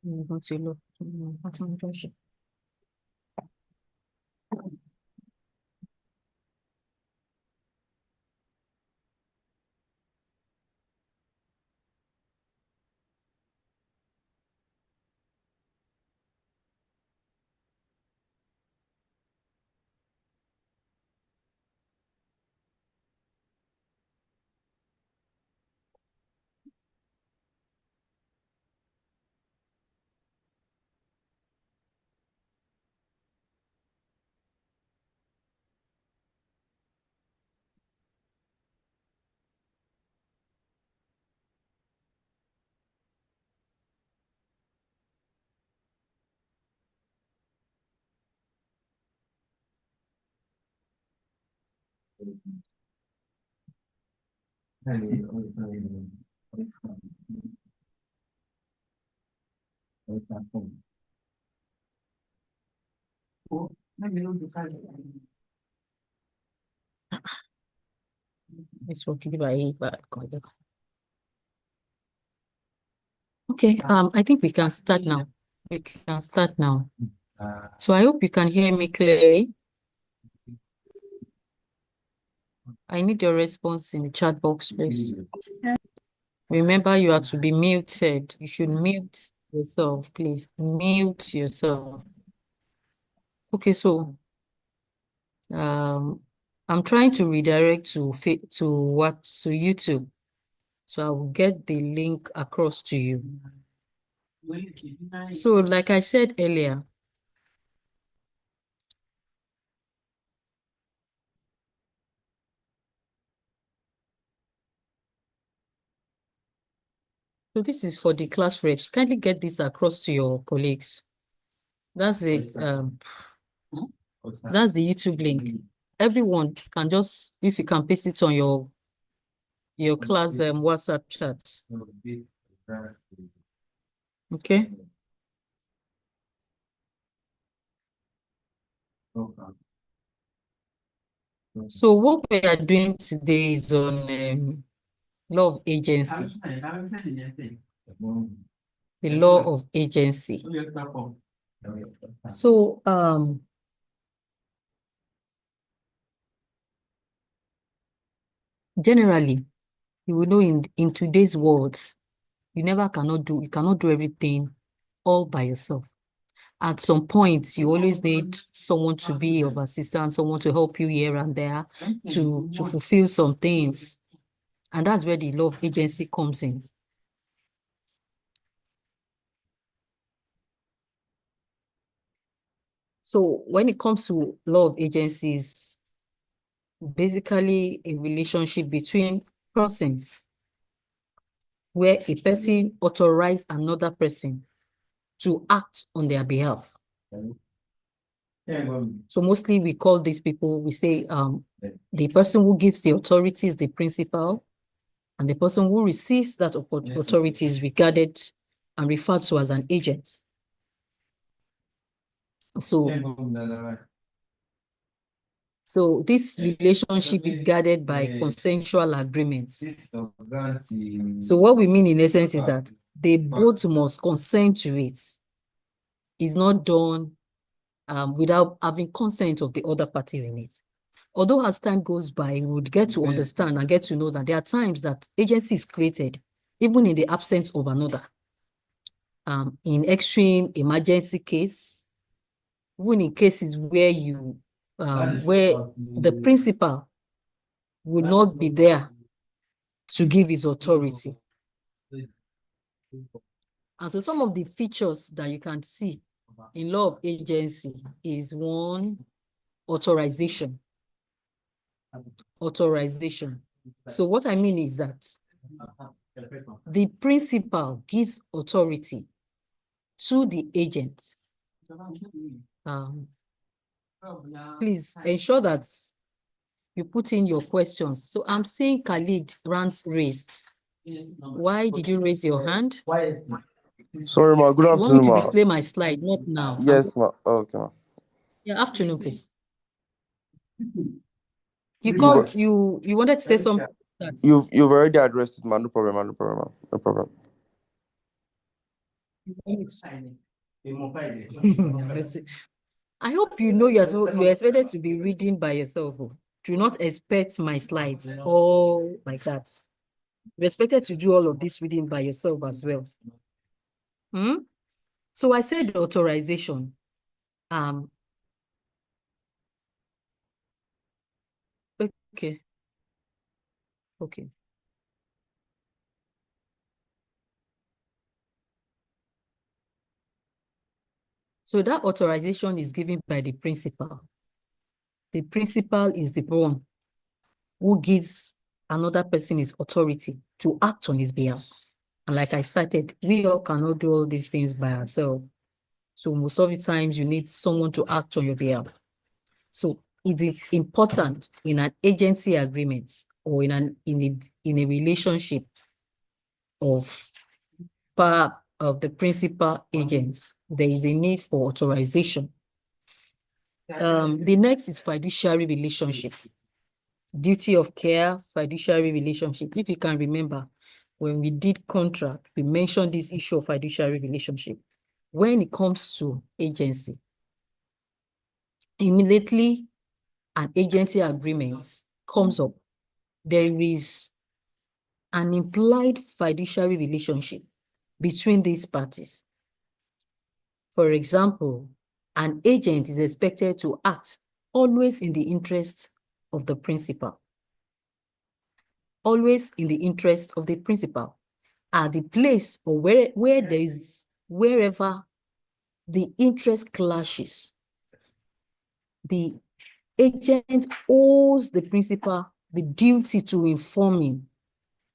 Law CIL. What's my impression? It's okay by Okay, I think we can start now. We can start now. So I hope you can hear me clearly. I need your response in the chat box, please. Remember, you are to be muted. You should mute yourself, please. Mute yourself. Okay, so I'm trying to redirect to YouTube. So I will get the link across to you. So, like I said earlier, so this is for the class reps. Kindly get this across to your colleagues. That's it. That's the YouTube link. Everyone can just, if you can paste it on your class WhatsApp chat. Okay. So what we are doing today is on law of agency. The law of agency. So generally, you will know in today's world, you cannot do everything all by yourself. At some point, you always need someone to be of assistance, someone to help you here and there to fulfill some things. And that's where the law of agency comes in. So when it comes to law of agencies, basically a relationship between persons where a person authorizes another person to act on their behalf. So mostly we call these people, we say the person who gives the authority is the principal, and the person who receives that authority is regarded and referred to as an agent. So this relationship is guarded by consensual agreements. So what we mean in essence is that they both must consent to it. It's not done without having consent of the other party in it. Although as time goes by, we would get to understand and get to know that there are times that agency is created, even in the absence of another. In extreme emergency case, even in cases where where the principal will not be there to give his authority. And so some of the features that you can see in law of agency is one, authorization. Authorization. So what I mean is that the principal gives authority to the agent. Please ensure that you put in your questions. So I'm seeing Khalid hands raised. Why did you raise your hand? Sorry, ma. Good You want me afternoon, to ma. display my slide, not now. Yes, ma. Okay, ma. Yeah, afternoon, please. You called, you wanted to say something. You've already addressed it, ma. No problem, ma. No problem, ma. No problem. I hope you know you're expected to be reading by yourself. Oh. Do not expect my slides all like that. You're expected to do all of this reading by yourself as well. So I said authorization. Okay. Okay. So that authorization is given by the principal. The principal is the one who gives another person his authority to act on his behalf. And like I cited, we all cannot do all these things by ourselves. So most of the times you need someone to act on your behalf. So it is important in an agency agreement or in a relationship of part of the principal agents, there is a need for authorization. The next is fiduciary relationship. Duty of care, fiduciary relationship. If you can remember, when we did contract, we mentioned this issue of fiduciary relationship. When it comes to agency, immediately an agency agreement comes up, there is an implied fiduciary relationship between these parties. For example, an agent is expected to act always in the interest of the principal. Always in the interest of the principal. At the place or wherever the interest clashes, the agent owes the principal the duty to inform him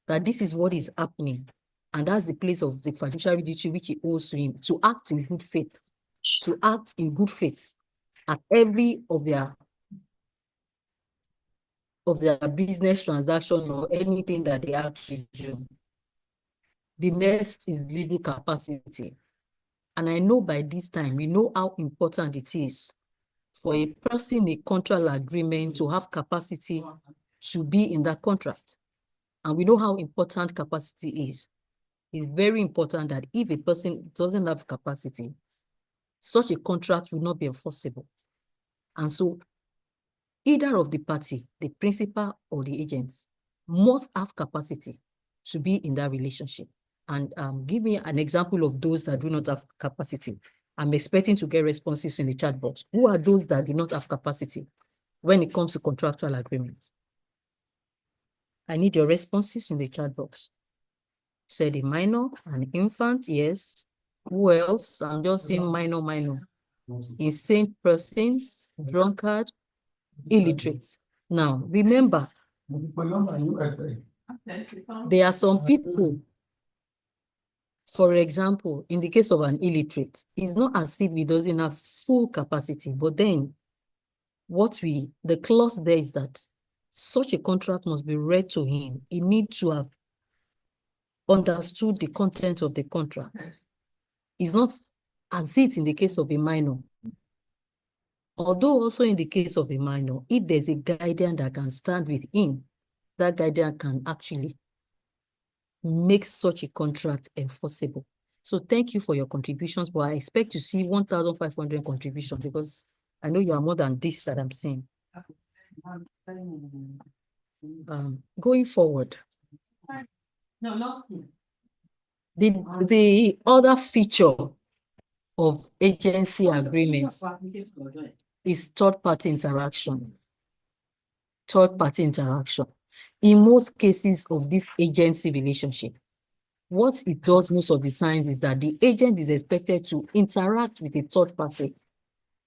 that this is what is happening. And that's the place of the fiduciary duty which he owes to him, to act in good faith, at every of their business transaction or anything that they have to do. The next is legal capacity. And I know by this time, we know how important it is for a person in a contract agreement to have capacity to be in that contract. And we know how important capacity is. It's very important that if a person doesn't have capacity, such a contract will not be enforceable. And so either of the party, the principal or the agents, must have capacity to be in that relationship. And give me an example of those that do not have capacity. I'm expecting to get responses in the chat box. Who are those that do not have capacity when it comes to contractual agreements? I need your responses in the chat box. Said a minor, an infant, yes. Who else? I'm just saying minor. Insane persons, drunkard, illiterate. Now, remember, there are some people, for example, in the case of an illiterate, it's not as if he doesn't have full capacity, but then the clause there is that such a contract must be read to him. He needs to have understood the content of the contract. It's not as it in the case of a minor. Although also in the case of a minor, if there's a guardian that can stand with him, that guardian can actually make such a contract enforceable. So thank you for your contributions, but I expect to see 1,500 contributions because I know you are more than this that I'm seeing. Going forward, the other feature of agency agreements is third-party interaction. Third-party interaction. In most cases of this agency relationship, what it does most of the times is that the agent is expected to interact with a third party,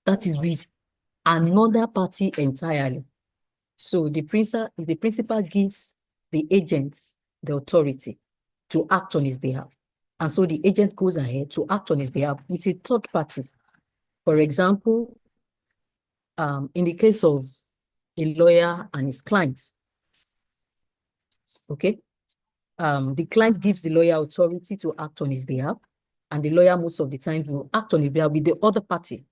that is with another party entirely. So the principal gives the agents the authority to act on his behalf. And so the agent goes ahead to act on his behalf with a third party. For example, in the case of a lawyer and his clients, okay, the client gives the lawyer authority to act on his behalf, and the lawyer most of the time will act on his behalf with the other party.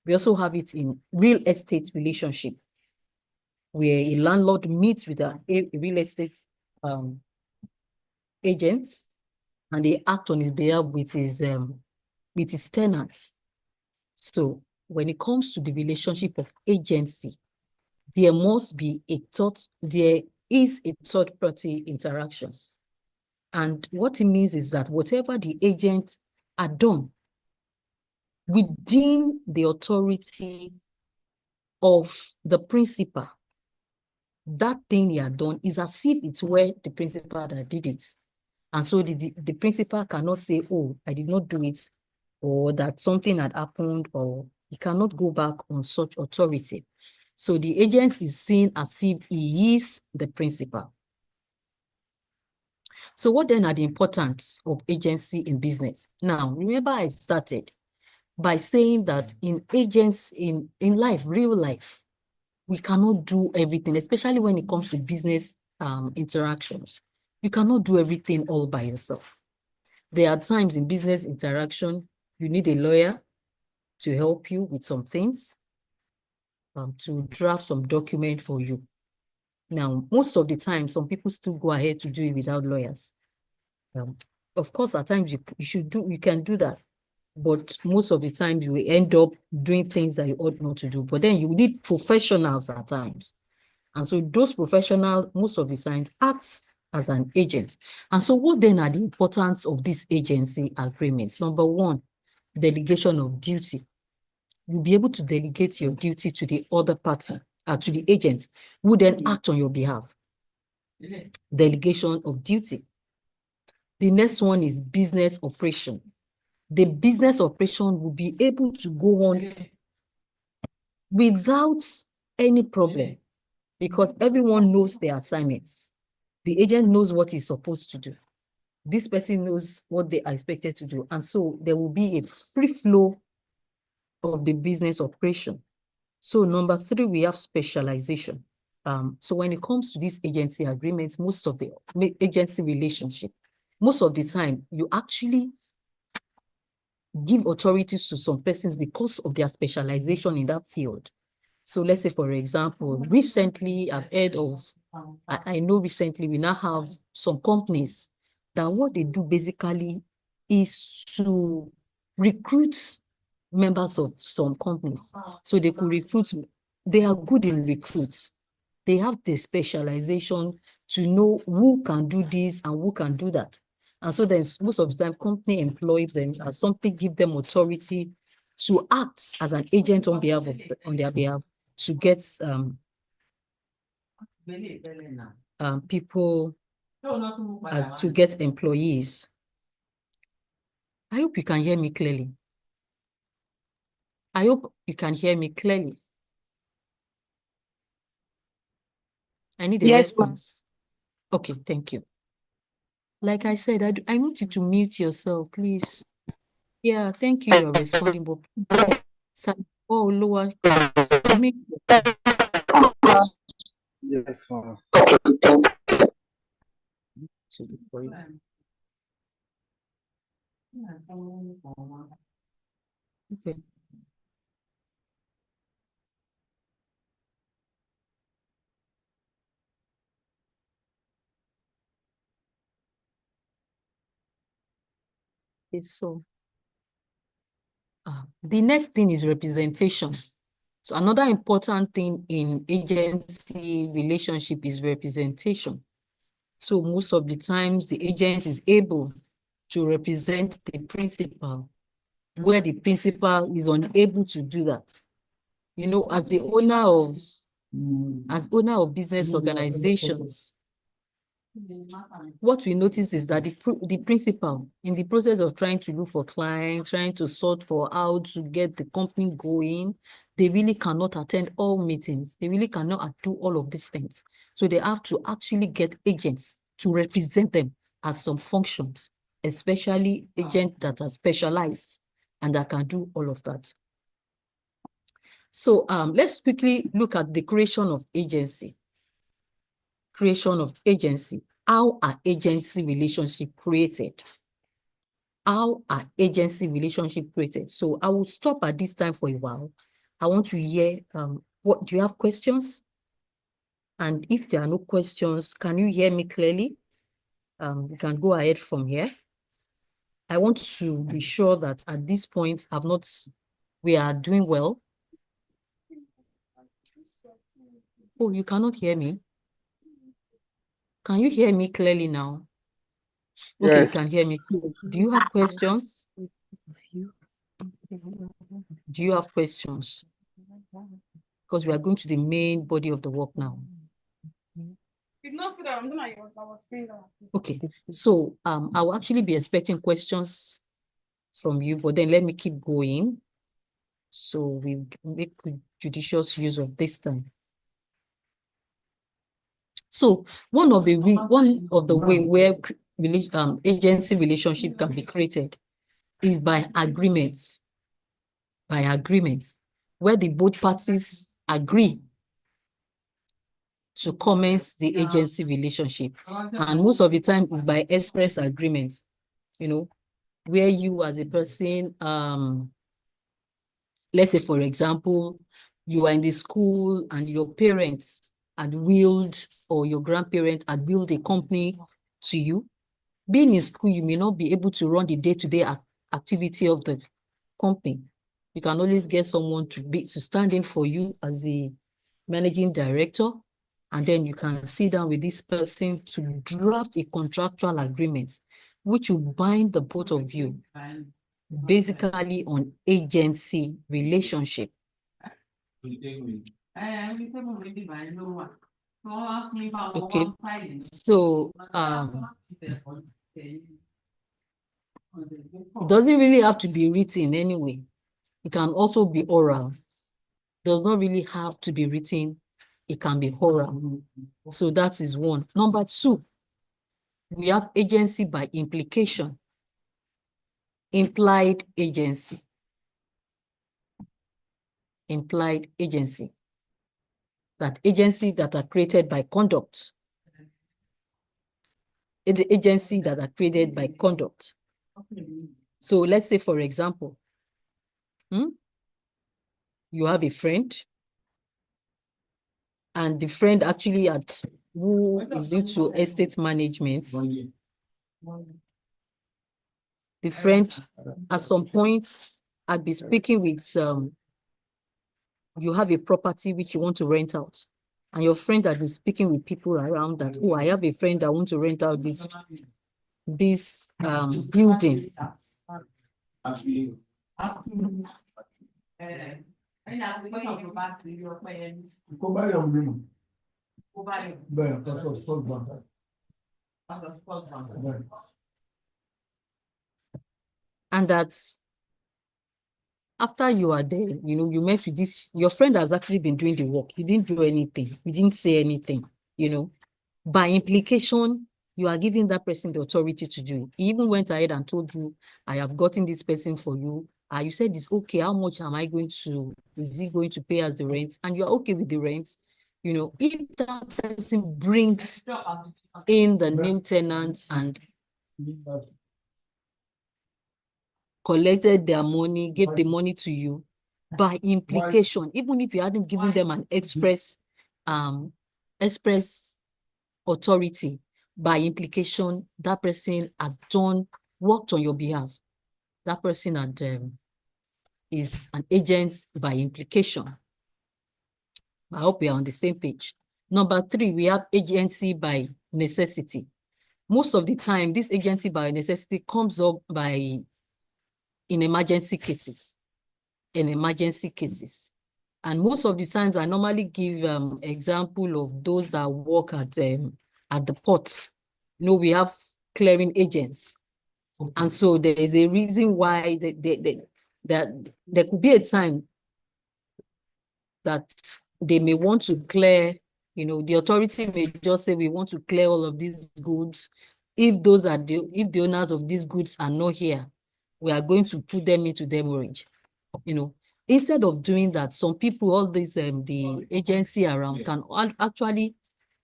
We also have it in real estate relationship, where a landlord meets with a real estate agent, and they act on his behalf with his tenants. So when it comes to the relationship of agency, there is a third party interaction. And what it means is that whatever the agent had done within the authority of the principal, that thing he had done is as if it were the principal that did it. And so the principal cannot say, oh, I did not do it, or that something had happened, or he cannot go back on such authority. So the agent is seen as if he is the principal. So what then are the importance of agency in business? Now, remember I started by saying that in life, real life, we cannot do everything, especially when it comes to business interactions. You cannot do everything all by yourself. There are times in business interaction, you need a lawyer to help you with some things, to draft some document for you. Now, most of the time, some people still go ahead to do it without lawyers. Of course, at times you can do that, but most of the time you will end up doing things that you ought not to do. But then you need professionals at times. And so those professionals, most of the time, acts as an agent. And so what then are the importance of this agency agreement? Number one, delegation of duty. You'll be able to delegate your duty to the other party, to the agent, who then act on your behalf. Delegation of duty. The next one is business operation. The business operation will be able to go on without any problem because everyone knows their assignments. The agent knows what he's supposed to do. This person knows what they are expected to do. And so there will be a free flow of the business operation. So number three, we have specialization. So when it comes to these agency agreements, most of the agency relationship, most of the time, you actually give authorities to some persons because of their specialization in that field. So let's say, for example, recently I've heard of, I know recently we now have some companies that what they do basically is to recruit members of some companies. So they could recruit, they are good in recruits. They have the specialization to know who can do this and who can do that. And so then most of the time, company employs them as something, give them authority to act as an agent on behalf of on their behalf to get people to get employees. I hope you can hear me clearly. I hope you can hear me clearly. I need a response. Okay, thank you. Like I said, I need you to mute yourself, please. Yeah, thank you. You're responding, but oh, lower. Mute. Yes, ma'am. For you. Okay. Okay, so the next thing is representation. So another important thing in agency relationship is representation. So most of the times the agent is able to represent the principal where the principal is unable to do that. You know, as the owner of business organizations, what we notice is that the principal, in the process of trying to look for clients, trying to sort for how to get the company going, they really cannot attend all meetings. They really cannot do all of these things. So they have to actually get agents to represent them at some functions, especially agents that are specialized and that can do all of that. So let's quickly look at the creation of agency. Creation of agency. How are agency relationship created? How are agency relationship created? So I will stop at this time for a while. I want to hear, what do you have questions? And if there are no questions, can you hear me clearly? You can go ahead from here. I want to be sure that at this point, we are doing well. Oh, you cannot hear me? Can you hear me clearly now? Okay, you Yes. can hear me. Do you have questions? Do you have questions? Because we are going to the main body of the work now. Okay, so I will actually be expecting questions from you, but then let me keep going. So we make judicious use of this time. So one of the way where agency relationship can be created is by agreements. By agreements, where the both parties agree to commence the agency relationship. And most of the time is by express agreement, where you as a person, let's say, for example, you are in the school and your parents had willed, or your grandparent had willed a company to you. Being in school, you may not be able to run the day-to-day activity of the company. You can always get someone to stand in for you as the managing director, and then you can sit down with this person to draft a contractual agreement, which will bind the both of you, basically on agency relationship. Okay, so it doesn't really have to be written anyway. It can also be oral. Does not really have to be written. It can be oral. So that is one. Number two, we have agency by implication. Implied agency. Implied agency. That agency that are created by conduct. The agency that are created by conduct. So let's say, for example, you have a friend, and the friend actually who is into estate management. The friend, at some point, I'd be speaking with, you have a property which you want to rent out, and your friend had been speaking with people around that, oh, I have a friend that wants to rent out this building. And that's after you are there, you met with this, your friend has actually been doing the work. You didn't do anything. You didn't say anything, By implication, you are giving that person the authority to do it. He even went ahead and told you, I have gotten this person for you. You said it's okay. How much is he going to pay as the rent? And you are okay with the rent. If that person brings in the new tenant and collected their money, gave the money to you, by implication, even if you hadn't given them an express authority, by implication, that person has worked on your behalf. That person is an agent by implication. I hope we are on the same page. Number three, we have agency by necessity. Most of the time, this agency by necessity comes up in emergency cases. And most of the times, I normally give example of those that work at the port. We have clearing agents. Okay. And so there is a reason why that there could be a time that they may want to clear, the authority may just say, we want to clear all of these goods. If the owners of these goods are not here, we are going to put them into demurrage. Instead of doing that, some people, all this the agency around can actually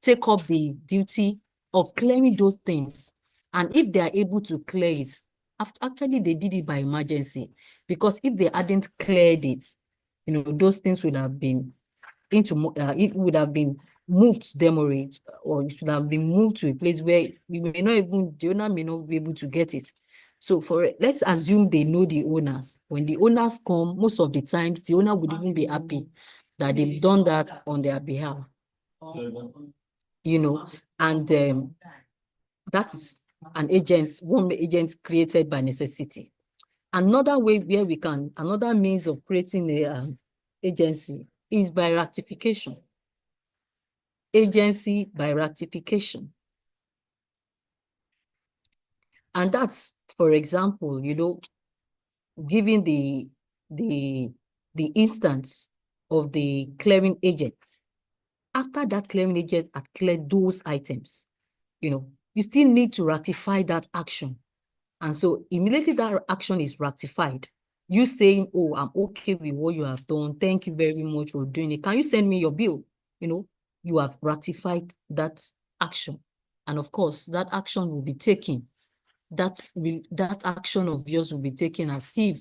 take up the duty of clearing those things. And if they are able to clear it, actually they did it by emergency, because if they hadn't cleared it, those things would have been it would have been moved to demurrage, or it should have been moved to a place where the owner may not be able to get it. So let's assume they know the owners. When the owners come, most of the times, the owner would even be happy that they've done that on their behalf. And that is one agent created by necessity. Another way where another means of creating a agency is by ratification. Agency by ratification. And that's, for example, giving the instance of the clearing agent. After that clearing agent had cleared those items, you still need to ratify that action. And so immediately that action is ratified, you saying, oh, I'm okay with what you have done. Thank you very much for doing it. Can you send me your bill? You have ratified that action. And of course, that action will be taken. That action of yours will be taken as if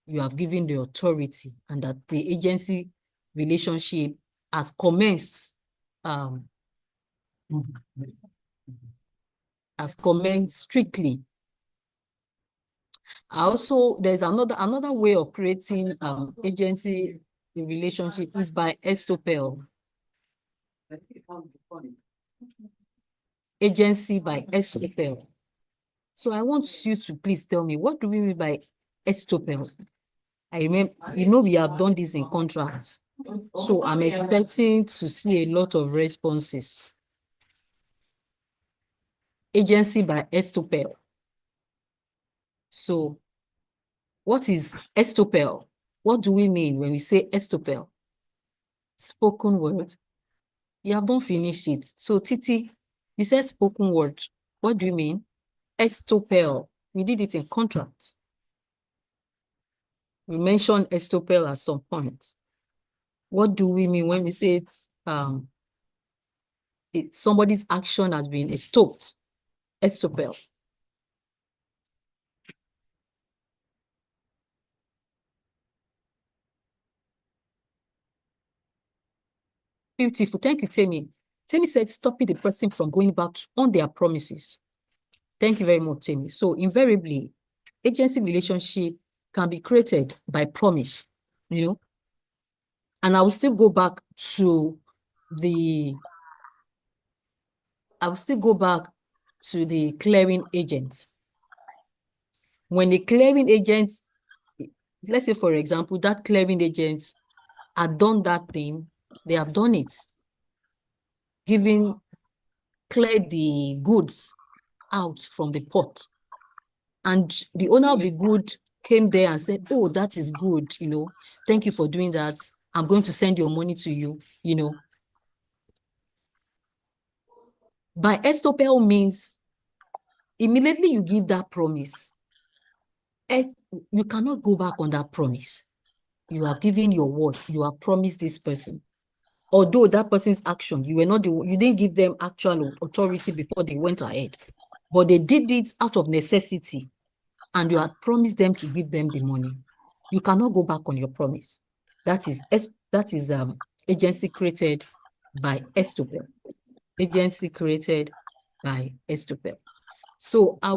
you have given the authority and that the agency relationship has commenced strictly. Also, there's another way of creating agency relationship is by estoppel. Agency by estoppel. So I want you to please tell me, what do we mean by estoppel? I remember, we have done this in contracts. So I'm expecting to see a lot of responses. Agency by estoppel. So what is estoppel? What do we mean when we say estoppel? Spoken word. You have not finished it. So Titi, you said spoken word. What do you mean? Estoppel. We did it in contracts. We mentioned estoppel at some point. What do we mean when we say somebody's action has been estopped? Estoppel. Beautiful. Thank you, Temi. Temi said stopping the person from going back on their promises. Thank you very much, Temi. So invariably, agency relationship can be created by promise, and I will still go back to the clearing agent. When the clearing agent, let's say, for example, that clearing agent had done that thing, they have done it, cleared the goods out from the pot. And the owner of the good came there and said, oh, that is good, thank you for doing that. I'm going to send your money to you, By estoppel means immediately you give that promise, you cannot go back on that promise. You have given your word. You have promised this person. Although that person's action, you didn't give them actual authority before they went ahead, but they did it out of necessity, and you have promised them to give them the money. You cannot go back on your promise. That is agency created by estoppel. Agency created by estoppel. So I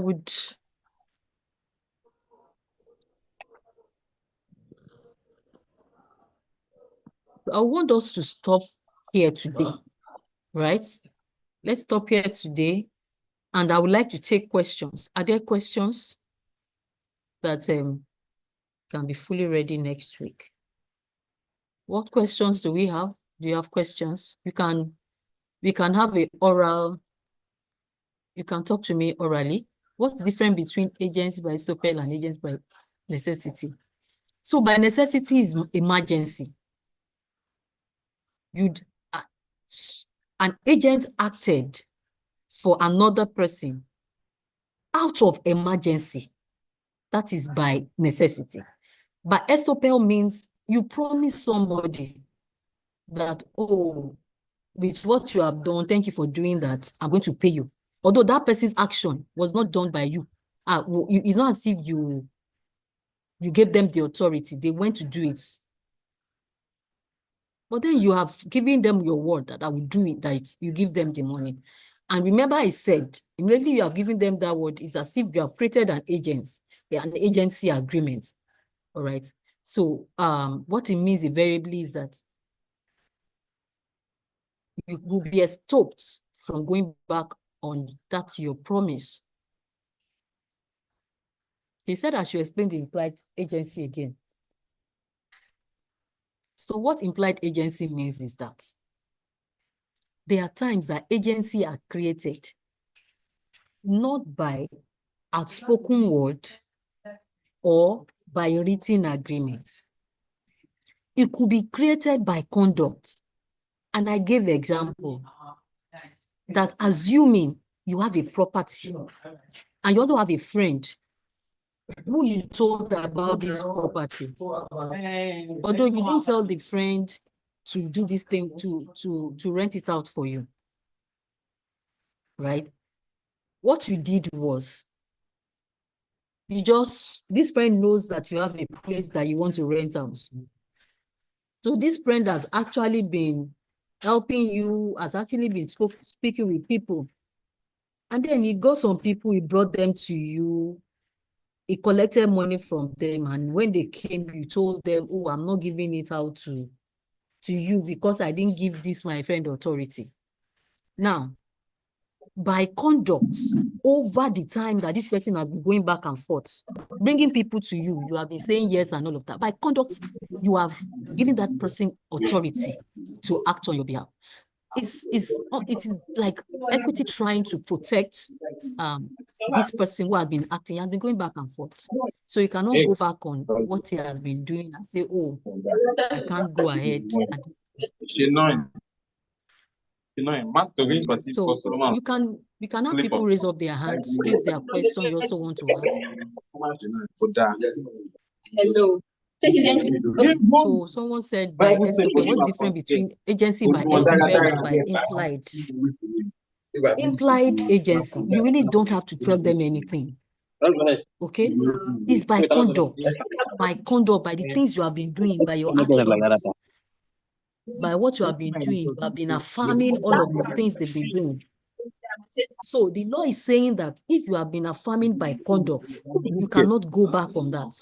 want us to stop here today, right? Let's stop here today, and I would like to take questions. Are there questions that can be fully ready next week? What questions do we have? Do you have questions? We can have a oral. You can talk to me orally. What's the difference between agents by estoppel and agents by necessity? So by necessity is emergency. An agent acted for another person out of emergency. That is by necessity. But estoppel means you promise somebody that, oh, with what you have done, thank you for doing that, I'm going to pay you. Although that person's action was not done by you. It's not as if you gave them the authority. They went to do it. But then you have given them your word that I will do it, that you give them the money. And remember, I said, immediately you have given them that word, it's as if you have created an agency agreement. All right. So what it means invariably is that you will be stopped from going back on that your promise. He said I should explain the implied agency again. So what implied agency means is that there are times that agency are created not by outspoken word or by written agreement. It could be created by conduct. And I gave the example that assuming you have a property and you also have a friend who you told about this property, although you didn't tell the friend to do this thing, to rent it out for you, right? What you did was, this friend knows that you have a place that you want to rent out. So this friend has actually been helping you, has actually been speaking with people. And then he got some people, he brought them to you, he collected money from them. And when they came, you told them, oh, I'm not giving it out to you because I didn't give this my friend authority. Now, by conduct, over the time that this person has been going back and forth, bringing people to you, you have been saying yes and all of that. By conduct, you have given that person authority to act on your behalf. It is like equity trying to protect this person who has been acting, has been going back and forth. So you cannot go back on what he has been doing and say, oh, I can't go ahead. So you can have people raise up their hands if there are questions you also want to ask. Hello. So someone said by estoppel. What's the difference between agency by estoppel or by implied? Implied agency, you really don't have to tell them anything. Okay? It's by conduct. By conduct, by the things you have been doing, by your actions. By what you have been doing, you have been affirming all of the things they've been doing. So the law is saying that if you have been affirming by conduct, you cannot go back on that.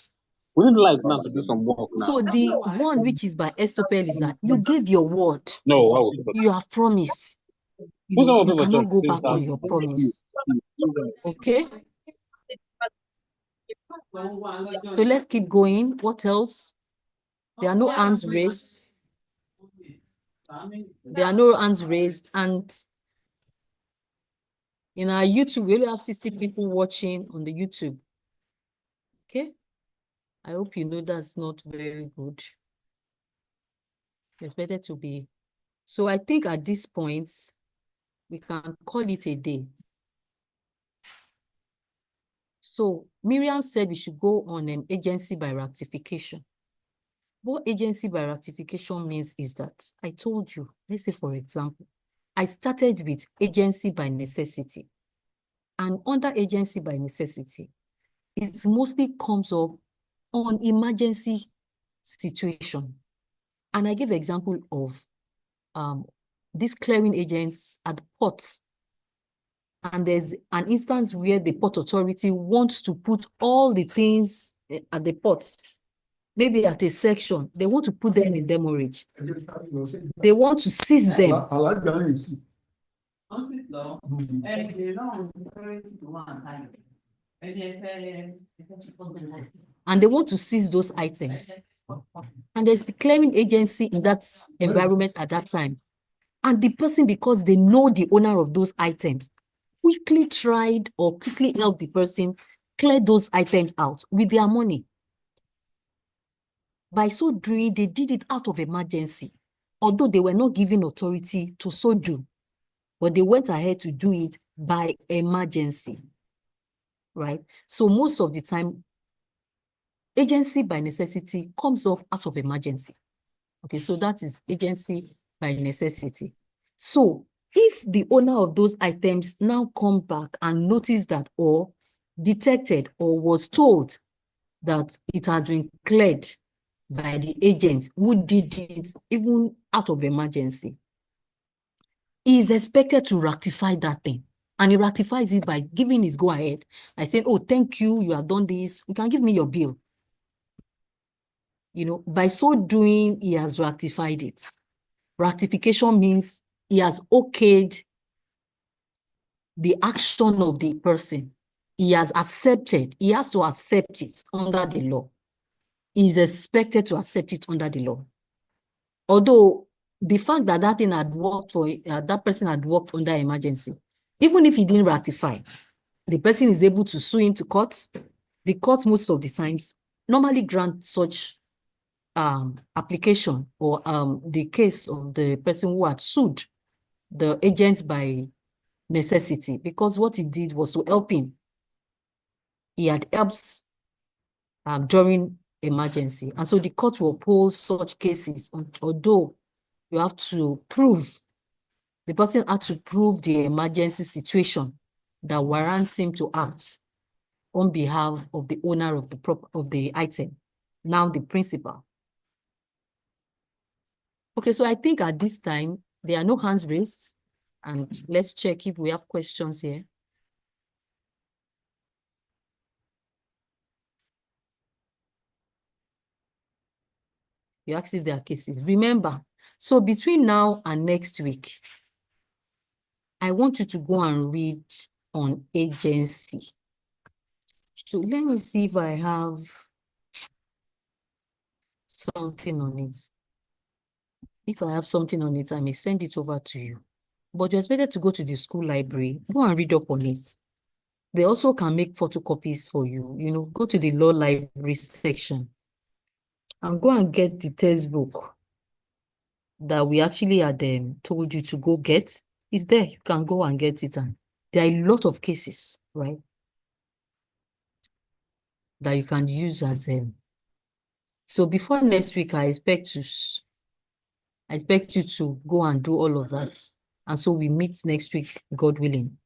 We would like now to do some work now. So the one which is by estoppel is that you gave your word. No, you have promised. You cannot go back on your promise. Okay? So let's keep going. What else? There are no hands raised. There are no hands raised. And in our YouTube, we only have 60 people watching on the YouTube. Okay? I hope you know that's not very good. It's better to be. So I think at this point, we can call it a day. So Miriam said we should go on an agency by ratification. What agency by ratification means is that I told you, let's say for example, I started with agency by necessity. And under agency by necessity, it mostly comes up on emergency situation. And I give example of these clearing agents at ports. And there's an instance where the port authority wants to put all the things at the ports, maybe at a section. They want to put them in demurrage. They want to seize them. And they want to seize those items. And there's the claiming agency in that environment at that time. And the person, because they know the owner of those items, quickly tried or quickly helped the person clear those items out with their money. By so doing, they did it out of emergency, although they were not given authority to so do, but they went ahead to do it by emergency, right? So most of the time, agency by necessity comes off out of emergency. Okay, so that is agency by necessity. So if the owner of those items now come back and notice that or detected or was told that it has been cleared by the agent who did it even out of emergency, he is expected to rectify that thing. And he rectifies it by giving his go-ahead, by saying, oh, thank you, you have done this. You can give me your bill. You know, by so doing, he has rectified it. Ratification means he has okayed the action of the person. He has accepted. He has to accept it under the law. He is expected to accept it under the law. Although the fact that that thing had worked for that person had worked under emergency, even if he didn't ratify, the person is able to sue him to court. The court most of the times normally grant such application or the case of the person who had sued the agent by necessity, because what he did was to help him. He had helped during emergency. And so the court will uphold such cases, although you have to prove, the person had to prove the emergency situation that warrants him to act on behalf of the owner of the item, now the principal. Okay, so I think at this time, there are no hands raised. And let's check if we have questions here. You ask if there are cases. Remember, so between now and next week, I want you to go and read on agency. So let me see if I have something on it. If I have something on it, I may send it over to you. But you're expected to go to the school library, go and read up on it. They also can make photocopies for you. You know, go to the law library section and go and get the textbook that we actually had told you to go get. It's there. You can go and get it. And there are a lot of cases, right, that you can use as so before next week, I expect you to go and do all of that. And so we meet next week, God willing.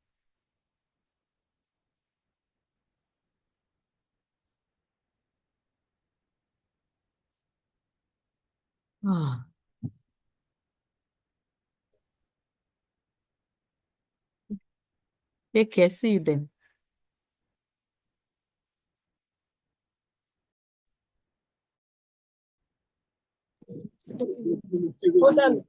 Take care. See you then. Hold on.